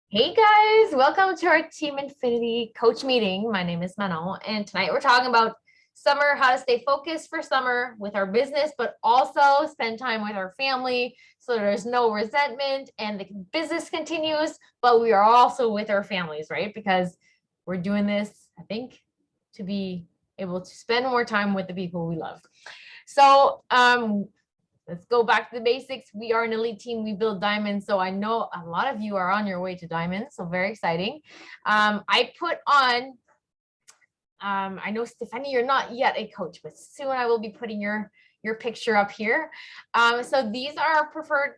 Hey guys, welcome to our Team Infinity coach meeting. My name is Manon, and tonight we're talking about summer, how to stay focused for summer with our business, but also spend time with our family so there's no resentment and the business continues, but we are also with our families, right? Because we're doing this, I think, to be able to spend more time with the people we love. So, let's go back to the basics. We are an elite team. We build diamonds. So I know a lot of you are on your way to diamonds. So very exciting. I put on, I know, Stephanie, you're not yet a coach, but soon I will be putting your picture up here. So these are preferred,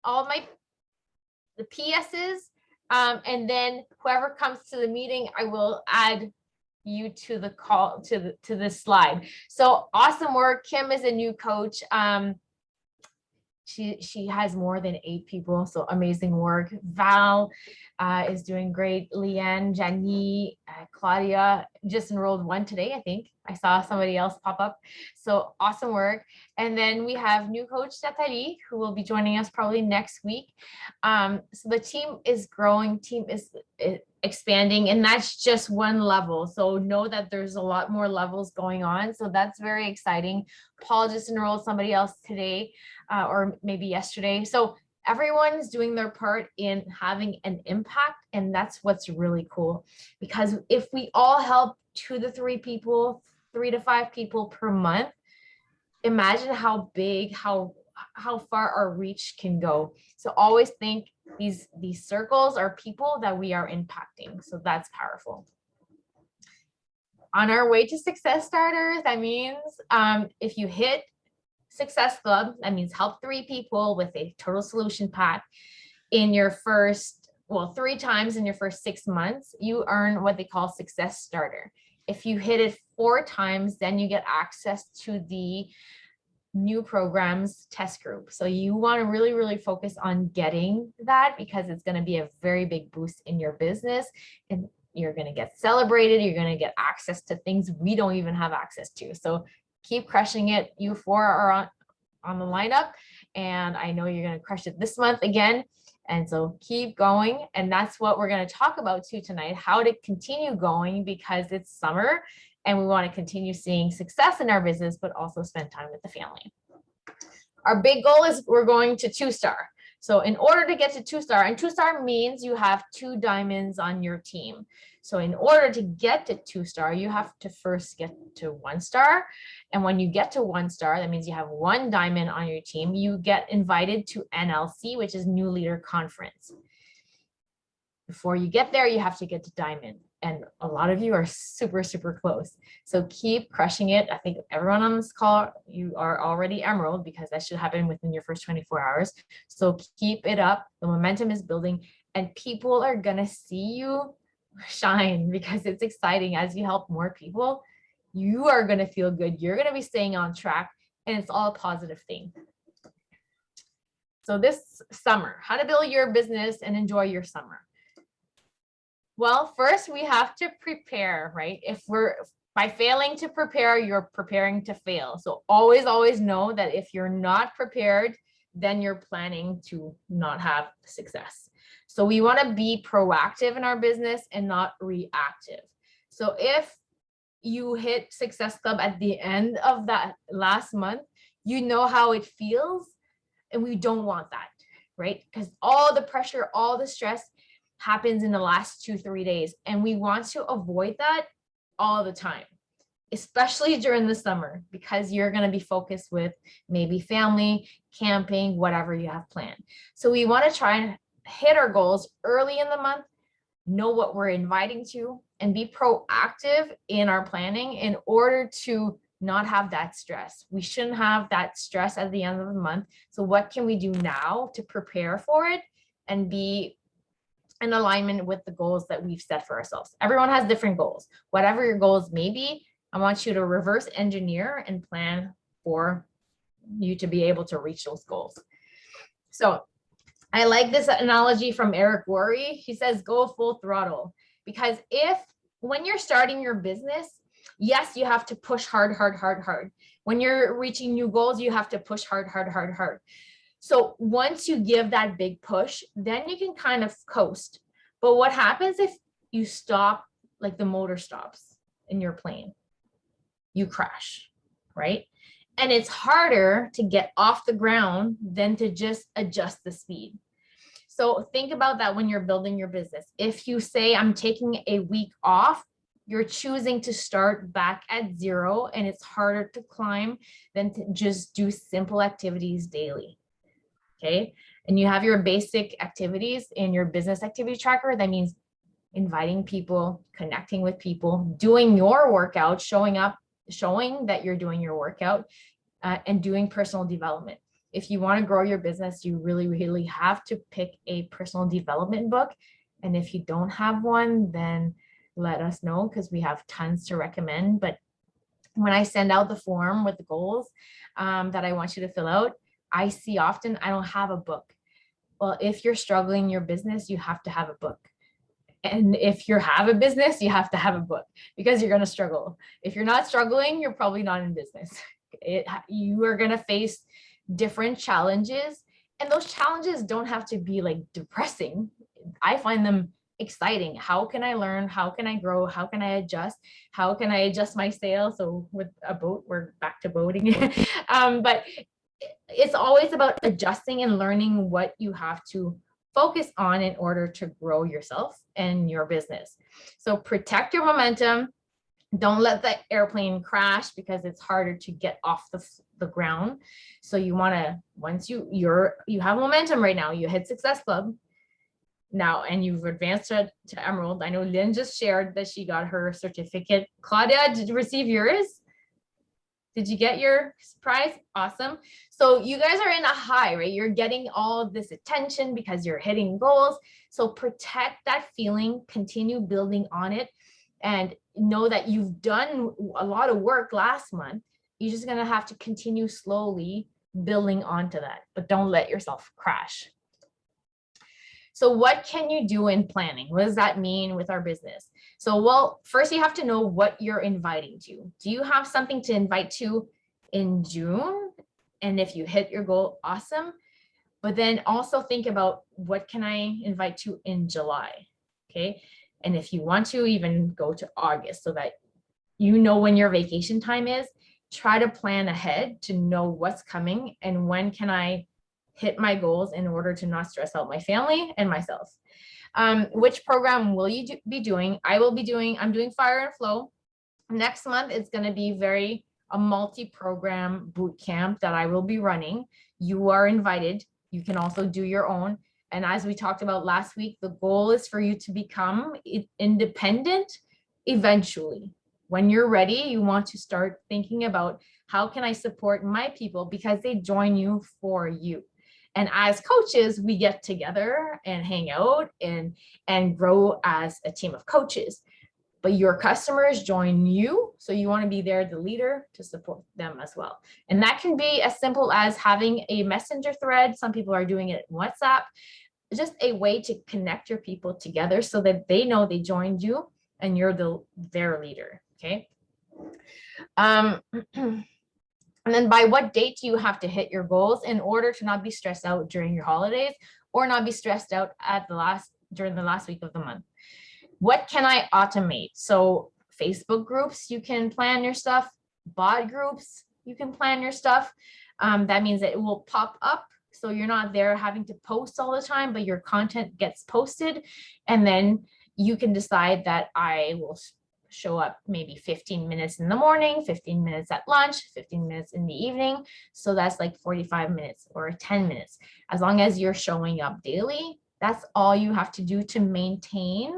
all the PSs. And then whoever comes to the meeting, I will add you to the call, to this slide. So awesome work. Kim is a new coach. She has more than 8 people, so amazing work. Val is doing great. Leanne, Janie, Claudia just enrolled one today, I think. I saw somebody else pop up. So awesome work. And then we have new coach Nathalie, who will be joining us probably next week. So the team is growing, team is expanding, and that's just one level. So know that there's a lot more levels going on. So that's very exciting. Paul just enrolled somebody else today. Or maybe yesterday. So everyone's doing their part in having an impact. And that's what's really cool. Because if we all help 2 to 3 people, 3 to 5 people per month, imagine how big, how far our reach can go. So always think these circles are people that we are impacting. So that's powerful. On our way to success starters, that means if you hit Success Club, that means help 3 people with a total solution pack in your first, 3 times in your first 6 months, you earn what they call Success Starter. If you hit it 4 times, then you get access to the new programs test group. So you want to really, really focus on getting that because it's going to be a very big boost in your business, and you're going to get celebrated. You're going to get access to things we don't even have access to. So keep crushing it. You 4 are on the lineup, and I know you're going to crush it this month again. And so keep going. And that's what we're going to talk about too tonight, how to continue going because it's summer and we want to continue seeing success in our business, but also spend time with the family. Our big goal is we're going to 2-star. So in order to get to 2-star, and 2-star means you have 2 diamonds on your team. So in order to get to 2-star, you have to first get to 1-star. And when you get to 1-star, that means you have 1 diamond on your team. You get invited to NLC, which is New Leader Conference. Before you get there, you have to get to diamond. And a lot of you are super, super close. So keep crushing it. I think everyone on this call, you are already emerald because that should happen within your first 24 hours. So keep it up. The momentum is building and people are going to see you shine because it's exciting. As you help more people, you are going to feel good. You're going to be staying on track and it's all a positive thing. So this summer, how to build your business and enjoy your summer. Well, first we have to prepare, right? By failing to prepare, you're preparing to fail. So always know that if you're not prepared, then you're planning to not have success. So we want to be proactive in our business and not reactive. So if you hit Success Club at the end of that last month, you know how it feels, and we don't want that, right? Because all the pressure, all the stress happens in the last 2-3 days. And we want to avoid that all the time, especially during the summer, because you're going to be focused with maybe family, camping, whatever you have planned. So we want to try and hit our goals early in the month, know what we're inviting to, and be proactive in our planning in order to not have that stress. We shouldn't have that stress at the end of the month. So what can we do now to prepare for it and be in alignment with the goals that we've set for ourselves? Everyone has different goals. Whatever your goals may be, I want you to reverse engineer and plan for you to be able to reach those goals. So I like this analogy from Eric Worre. He says, go full throttle. Because when you're starting your business, yes, you have to push hard. When you're reaching new goals, you have to push hard. So once you give that big push, then you can kind of coast. But what happens if you stop, like the motor stops in your plane? You crash, right? And it's harder to get off the ground than to just adjust the speed. So think about that when you're building your business. If you say, I'm taking a week off, you're choosing to start back at zero, and it's harder to climb than to just do simple activities daily. Okay. And you have your basic activities in your business activity tracker. That means inviting people, connecting with people, doing your workout, showing up, showing that you're doing your workout, and doing personal development. If you want to grow your business, you really, really have to pick a personal development book. And if you don't have one, then let us know, because we have tons to recommend. But when I send out the form with the goals that I want you to fill out, I see often I don't have a book. Well, if you're struggling in your business, you have to have a book. And if you have a business, you have to have a book, because you're going to struggle. If you're not struggling, you're probably not in business. You are going to face different challenges, and those challenges don't have to be like depressing. I find them exciting. How can I learn? How can I grow? How can I adjust? How can I adjust my sail? So with a boat, we're back to boating. But it's always about adjusting and learning what you have to focus on in order to grow yourself and your business. So protect your momentum. Don't let the airplane crash, because it's harder to get off the ground. So you want to, once you have momentum right now, you hit Success Club now, and you've advanced to Emerald. I know Lynn just shared that she got her certificate. Claudia, did you receive yours? Did you get your prize? Awesome. So you guys are in a high, right? You're getting all of this attention because you're hitting goals. So protect that feeling, continue building on it, and know that you've done a lot of work last month. You're just going to have to continue slowly building onto that, but don't let yourself crash. So what can you do in planning? What does that mean with our business? So, well, first you have to know what you're inviting to. Do you have something to invite to in June? And if you hit your goal, awesome. But then also think about, what can I invite to in July? Okay. And if you want to, even go to August, so that you know when your vacation time is. Try to plan ahead to know what's coming and when can I hit my goals in order to not stress out my family and myself. Which program will you be doing? I'm doing Fire and Flow. Next month, it's going to be a multi-program boot camp that I will be running. You are invited. You can also do your own. And as we talked about last week, the goal is for you to become independent eventually. When you're ready, you want to start thinking about, how can I support my people, because they join you for you. And as coaches, we get together and hang out and grow as a team of coaches. But your customers join you, so you want to be there, the leader, to support them as well. And that can be as simple as having a messenger thread. Some people are doing it in WhatsApp. Just a way to connect your people together so that they know they joined you and you're their leader. Okay. And then by what date do you have to hit your goals in order to not be stressed out during your holidays, or not be stressed out during the last week of the month? What can I automate? So Facebook groups, you can plan your stuff. Bot groups, you can plan your stuff. That means that it will pop up. So you're not there having to post all the time, but your content gets posted. And then you can decide that I will show up maybe 15 minutes in the morning, 15 minutes at lunch, 15 minutes in the evening. So that's like 45 minutes or 10 minutes. As long as you're showing up daily, that's all you have to do to maintain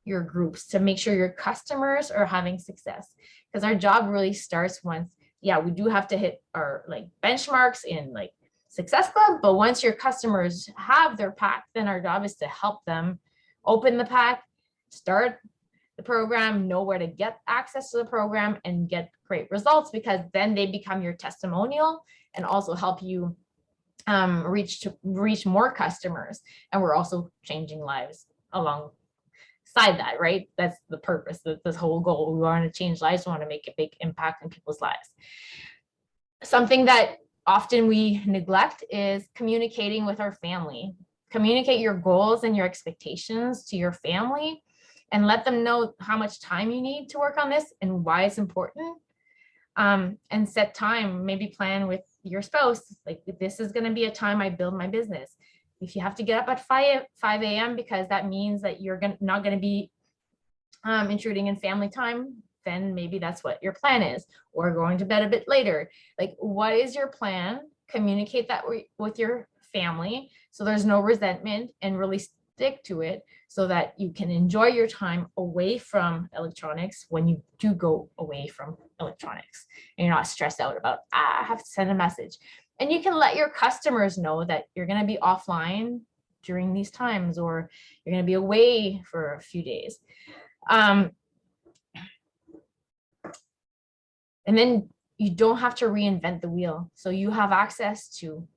your groups, to make sure your customers are having success. Because our job really starts once, we do have to hit our like benchmarks in like Success Club, but once your customers have their pack, then our job is to help them open the pack, start the program, know where to get access to the program, and get great results, because then they become your testimonial and also help you reach more customers. And we're also changing lives alongside that, right? That's the purpose, this whole goal. We want to change lives, we want to make a big impact in people's lives. Something that often we neglect is communicating with our family. communicate your goals and your expectations to your family and let them know how much time you need to work on this and why it's important. And set time, maybe plan with your spouse, like this is going to be a time I build my business. If you have to get up at 5 a.m. because that means that you're not going to be intruding in family time, then maybe that's what your plan is, or going to bed a bit later. Like, what is your plan? Communicate that with your family so there's no resentment, and really stick to it so that you can enjoy your time away from electronics when you do go away from electronics and you're not stressed out about, I have to send a message. And you can let your customers know that you're going to be offline during these times, or you're going to be away for a few days. And then you don't have to reinvent the wheel. So you have access to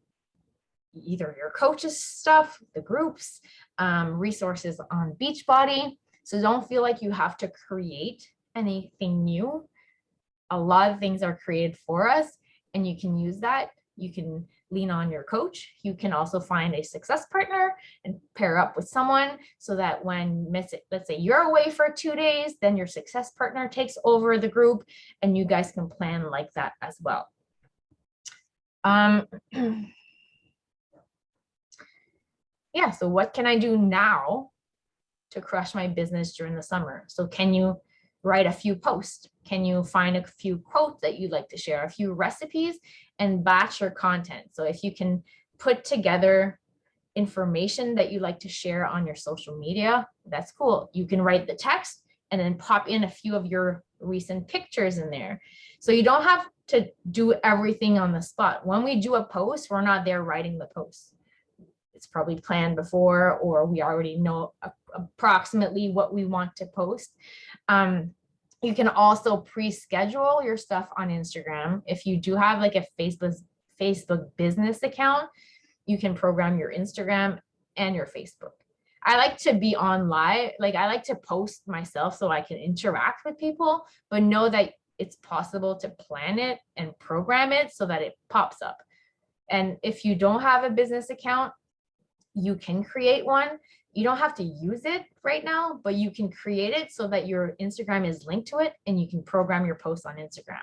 either your coach's stuff, the groups, resources on Beachbody. So don't feel like you have to create anything new. A lot of things are created for us, and you can use that. You can lean on your coach. You can also find a success partner and pair up with someone so that when, let's say you're away for 2 days, then your success partner takes over the group and you guys can plan like that as well. Yeah, so what can I do now to crush my business during the summer? So can you write a few posts? Can you find a few quotes that you'd like to share, a few recipes, and batch your content? So if you can put together information that you like to share on your social media, that's cool. You can write the text and then pop in a few of your recent pictures in there. So you don't have to do everything on the spot. When we do a post, we're not there writing the post. It's probably planned before, or we already know approximately what we want to post. You can also pre-schedule your stuff on Instagram. If you do have like a Facebook business account, you can program your Instagram and your Facebook. I like to be on live, like I like to post myself so I can interact with people, but know that it's possible to plan it and program it so that it pops up. And if you don't have a business account, you can create one. You don't have to use it right now, but you can create it so that your Instagram is linked to it and you can program your posts on Instagram.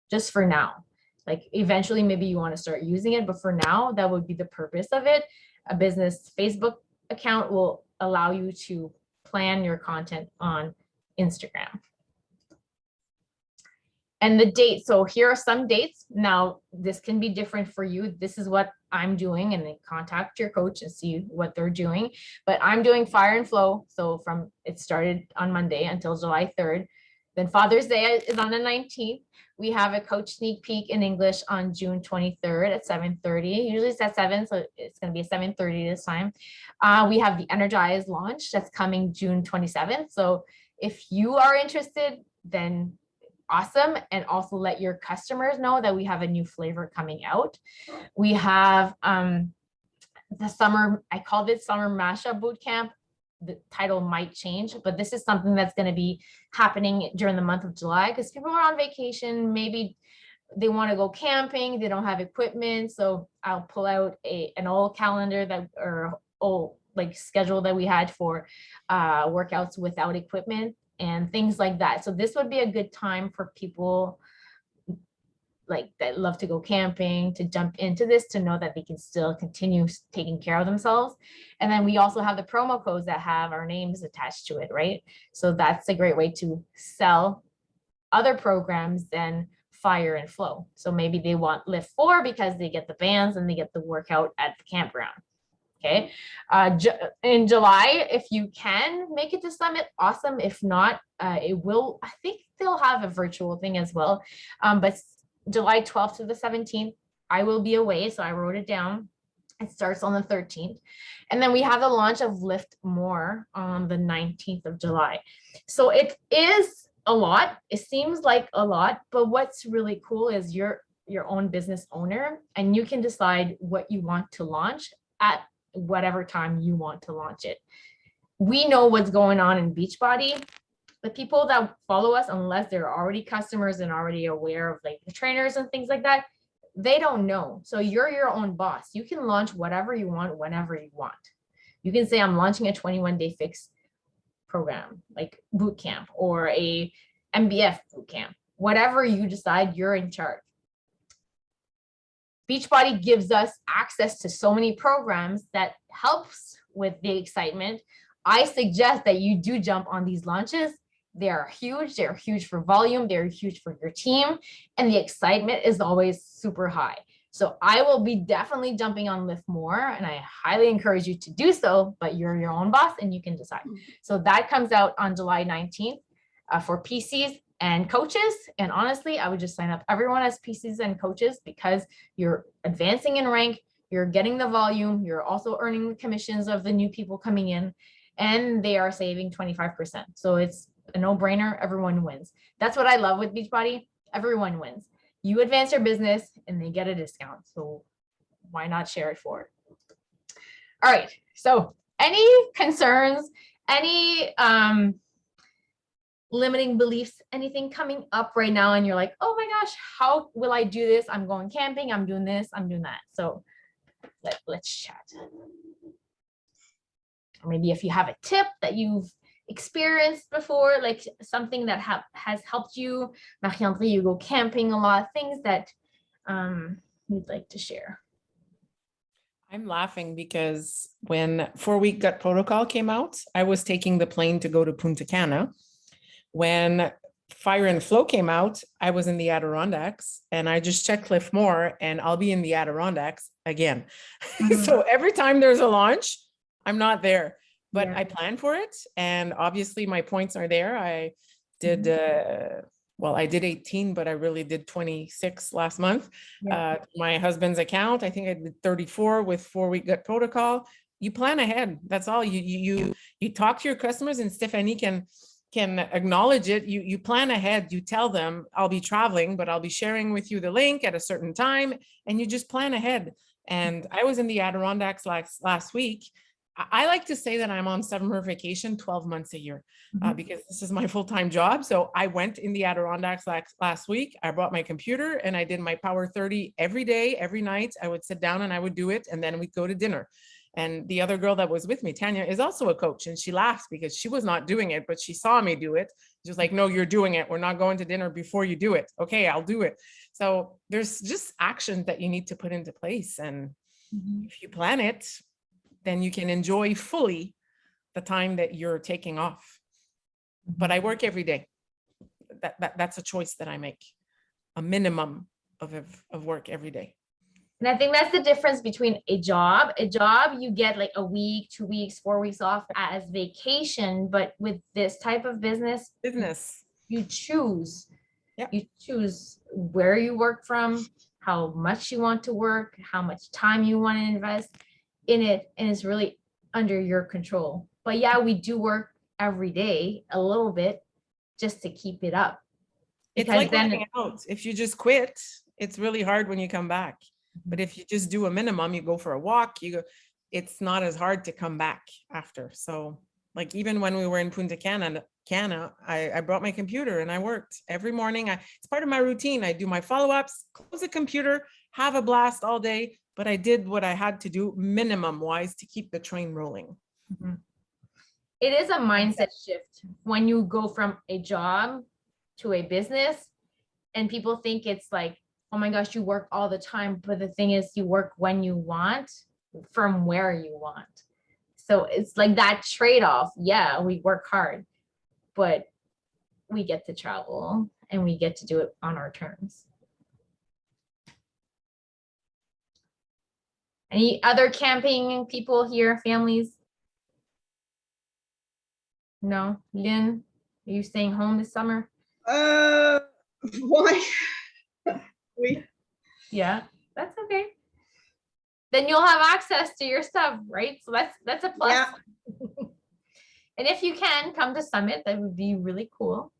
Just for now. Like eventually maybe you want to start using it, but for now, that would be the purpose of it. A business Facebook account will allow you to plan your content on Instagram. And the date. So here are some dates. Now, this can be different for you. This is what I'm doing, and then contact your coach and see what they're doing. But I'm doing Fire and Flow. So it started on Monday until July 3rd. Then Father's Day is on the 19th. We have a coach sneak peek in English on June 23rd at 7:30. Usually it's at 7, so it's going to be 7:30 this time. We have the Energize launch that's coming June 27th. So if you are interested, then awesome. And also let your customers know that we have a new flavor coming out. We have the summer, I called it Summer Mashup Bootcamp. The title might change, but this is something that's going to be happening during the month of July because people are on vacation. Maybe they want to go camping. They don't have equipment. So I'll pull out an old calendar or old like schedule that we had for workouts without equipment and things like that. So this would be a good time for people like that love to go camping to jump into this, to know that they can still continue taking care of themselves. And then we also have the promo codes that have our names attached to it, right? So that's a great way to sell other programs than Fire and Flow. So maybe they want Lift 4 because they get the bands and they get the workout at the campground. Okay. In July, if you can make it to Summit, awesome. If not, I think they'll have a virtual thing as well. But July 12th to the 17th, I will be away. So I wrote it down. It starts on the 13th. And then we have the launch of Lift More on the 19th of July. So it is a lot. It seems like a lot, but what's really cool is you're your own business owner and you can decide what you want to launch at whatever time you want to launch it. We know what's going on in Beachbody. The people that follow us, unless they're already customers and already aware of like the trainers and things like that, they don't know. So you're your own boss. You can launch whatever you want, whenever you want. You can say, I'm launching a 21-day fix program, like boot camp or a MBF boot camp, whatever you decide, you're in charge. Beachbody gives us access to so many programs that helps with the excitement. I suggest that you do jump on these launches. They're huge. They're huge for volume. They're huge for your team. And the excitement is always super high. So I will be definitely jumping on Lift More, and I highly encourage you to do so, but you're your own boss and you can decide. So that comes out on July 19th for PCs and coaches. And honestly, I would just sign up everyone as PCs and coaches, because you're advancing in rank, you're getting the volume, you're also earning the commissions of the new people coming in, and they are saving 25%. So it's a no-brainer. Everyone wins. That's what I love with Beachbody. Everyone wins. You advance your business and they get a discount. So why not share it forward? All right. So any concerns, any limiting beliefs, anything coming up right now, and you're like, oh my gosh, how will I do this? I'm going camping, I'm doing this, I'm doing that. So let's chat. Or maybe if you have a tip that you've experienced before, like something that has helped you. Marie-André, you go camping a lot, things that you'd like to share. I'm laughing because when 4-week gut protocol came out, I was taking the plane to go to Punta Cana. When Fire and Flow came out, I was in the Adirondacks, and I just checked Lift More and I'll be in the Adirondacks again. So every time there's a launch, I'm not there, but I plan for it. And obviously my points are there. I did, well, I did 18, but I really did 26 last month. My husband's account, I think I did 34 with 4-week gut protocol. You plan ahead. That's all. You talk to your customers, and Stephanie can acknowledge it. You plan ahead. You tell them, I'll be traveling, but I'll be sharing with you the link at a certain time, and you just plan ahead. And I was in the Adirondacks last week. I like to say that I'm on summer vacation 12 months a year because this is my full-time job. So I went in the Adirondacks last week. I brought my computer and I did my Power 30 every day, every night. I would sit down and I would do it, and then we'd go to dinner. And the other girl that was with me, Tanya, is also a coach, and she laughs because she was not doing it, but she saw me do it. She was like, no, you're doing it. We're not going to dinner before you do it. Okay, I'll do it. So there's just actions that you need to put into place. And if you plan it, then you can enjoy fully the time that you're taking off. But I work every day. That's a choice that I make, a minimum of work every day. And I think that's the difference between a job. A job, you get like a week, 2 weeks, 4 weeks off as vacation. But with this type of business, you choose. You choose where you work from, how much you want to work, how much time you want to invest in it, and it's really under your control. But yeah, we do work every day a little bit just to keep it up. It's like working out. If you just quit, it's really hard when you come back. But if you just do a minimum, you go for a walk, it's not as hard to come back after. So like even when we were in Punta Cana, I brought my computer and I worked every morning. It's part of my routine. I do my follow-ups, close the computer, have a blast all day. But I did what I had to do minimum wise to keep the train rolling. It is a mindset shift when you go from a job to a business, and people think it's like, oh my gosh, you work all the time. But the thing is, you work when you want, from where you want. So it's like that trade-off. Yeah, we work hard, but we get to travel and we get to do it on our terms. Any other camping people here, families? No? Lynn, are you staying home this summer? Why? Yeah, that's okay. Then you'll have access to your stuff, right? So that's a plus. Yeah. And if you can come to Summit, that would be really cool.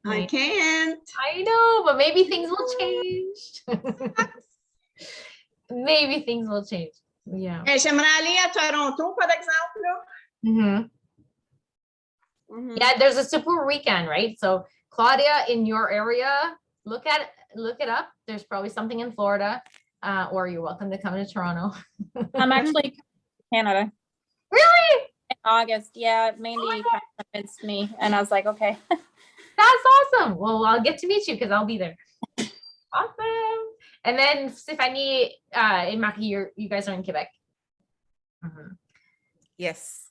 I can't. I know, but maybe things will change. Maybe things will change. Yeah. J'aimerais aller à Toronto, par exemple. Yeah, there's a super weekend, right? So Claudia, in your area, look it up. There's probably something in Florida. or you're welcome to come to Toronto. I'm actually Canada Really? in August. Yeah, Mandy kind of convinced me, and I was like, okay. That's awesome. Well, I'll get to meet you because I'll be there. Awesome. And then Stephanie and Marie, you guys are in Quebec. Yes.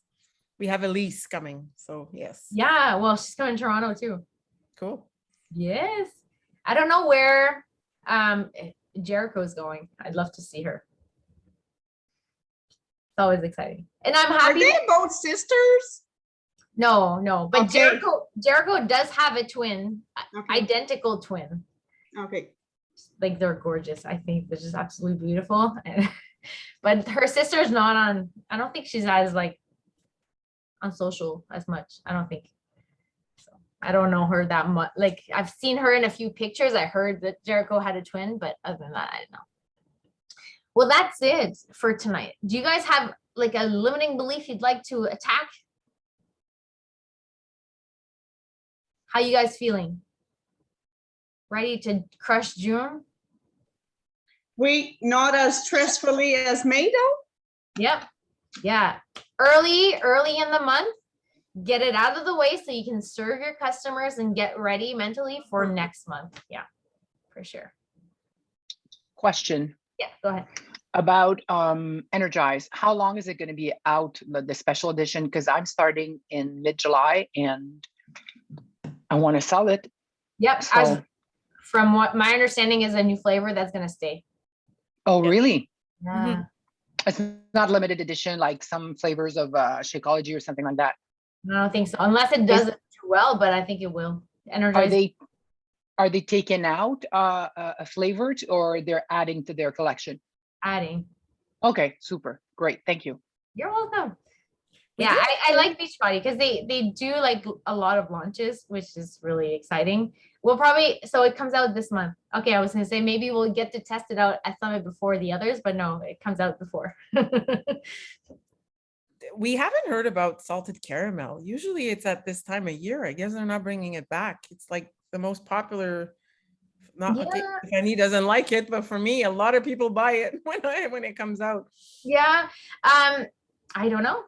We have Elise coming. So yes. Yeah. Well, she's coming to Toronto too. Cool. Yes. I don't know where Jericho's going. I'd love to see her. It's always exciting. And I'm Are happy. they both sisters? No. But Okay. Jericho does have a twin, Okay. identical twin. Okay. Like they're gorgeous. I think they're just absolutely beautiful. But her sister's not on, I don't think she's as like on social as much. I don't think. So I don't know her that much. Like I've seen her in a few pictures. I heard that Jericho had a twin, but other than that, I don't know. Well, that's it for tonight. Do you guys have like a limiting belief you'd like to attack? How you guys feeling? Ready to crush June? We not as stressfully as May though? Yep. Yeah. Early in the month, get it out of the way so you can serve your customers and get ready mentally for next month. Yeah, for sure. Question Yeah, go ahead. about Energize. How long is it going to be out, the special edition? Because I'm starting in mid-July and I want to sell it. Yep. So, From what my understanding is a new flavor that's going to stay. oh, really? Yeah. It's not limited edition like some flavors of Shakeology or something like that. I don't think so, unless it does it too well, but I think it will. Energize. Are they taking out a flavored or they're adding to their collection? Adding. Okay, super. Great. Thank you. You're welcome. We Yeah, did. I like Beachbody because they do like a lot of launches, which is really exciting. We'll probably, so it comes out this month. Okay, I was gonna say maybe we'll get to test it out at Summit before the others, but no, it comes out before. We haven't heard about salted caramel. Usually it's at this time of year. I guess they're not bringing it back. It's like the most popular. Not okay, Yeah. Fanny doesn't like it, but for me, a lot of people buy it when it comes out. Yeah, I don't know.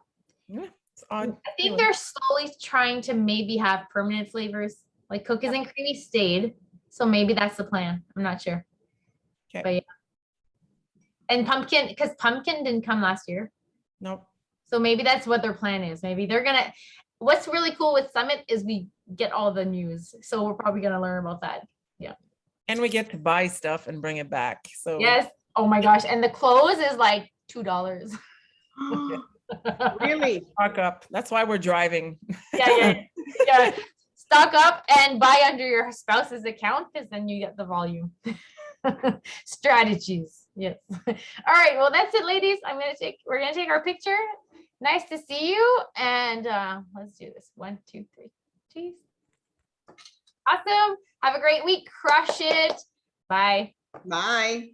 Yeah, it's odd. I think they're slowly trying to maybe have permanent flavors, like cookies and creamy stayed. So maybe that's the plan. I'm not sure. Okay. But yeah. And pumpkin, because pumpkin didn't come last year. Nope. So maybe that's what their plan is. Maybe they're gonna, what's really cool with Summit is we get all the news. So we're probably gonna learn about that. Yeah. And we get to buy stuff and bring it back. So Yes. Oh my gosh. And the clothes is like $2. Really? stock up. That's why we're driving. Yeah. Stock up and buy under your spouse's account because then you get the volume. Strategies. Yes. All right. Well, that's it, ladies. We're gonna take our picture. Nice to see you. And let's do this. 1, 2, 3. Cheese. Awesome. Have a great week. Crush it. Bye. Bye.